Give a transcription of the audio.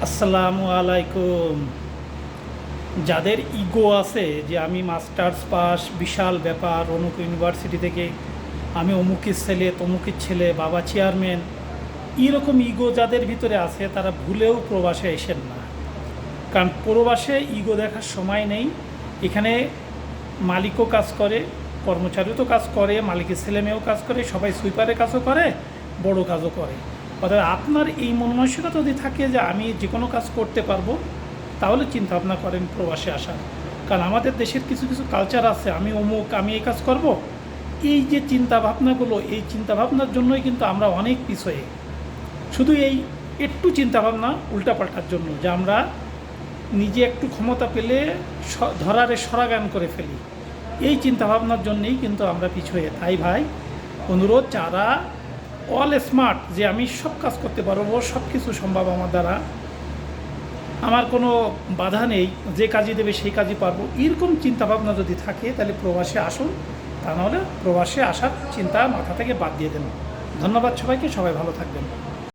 আসসালামু আলাইকুম। যাদের ইগো আছে যে আমি মাস্টার্স পাস, বিশাল ব্যাপার, অমুক ইউনিভার্সিটি থেকে আমি অমুকের ছেলে, তমুকের ছেলে, বাবা চেয়ারম্যান, এরকম ইগো যাদের ভিতরে আছে তারা ভুলেও প্রবাসে এসেন না। কারণ প্রবাসে ইগো দেখার সময় নেই। এখানে মালিকও কাজ করে, কর্মচারীও তো কাজ করে, মালিকের ছেলে মেয়েও কাজ করে, সবাই সুইপারের কাজও করে, বড় কাজও করে। অর্থাৎ আপনার এই মন মানসিকতা যদি থাকে যে আমি যে কোনো কাজ করতে পারবো, তাহলে চিন্তা ভাবনা করেন প্রবাসে আসার। কারণ আমাদের দেশের কিছু কিছু কালচার আছে, আমি অমুক, আমি এই কাজ করব, এই যে চিন্তা ভাবনাগুলো, এই চিন্তা ভাবনার জন্যই কিন্তু আমরা অনেক পিছয়ে। শুধু এই একটু চিন্তাভাবনা উল্টাপাল্টার জন্য যে আমরা নিজে একটু ক্ষমতা পেলে ধরারে সরাগান করে ফেলি, এই চিন্তাভাবনার জন্যেই কিন্তু আমরা পিছয়ে। তাই ভাই অনুরোধ, যারা অল স্মার্ট, যে আমি সব কাজ করতে পারবো, সব কিছু সম্ভব আমার দ্বারা, আমার কোনো বাধা নেই, যে কাজই দেবে সেই কাজই পারবো, এরকম চিন্তাভাবনা যদি থাকে তাহলে প্রবাসে আসুন। তা নাহলে প্রবাসে আসার চিন্তা মাথা থেকে বাদ দিয়ে দেন। ধন্যবাদ সবাইকে, সবাই ভালো থাকবেন।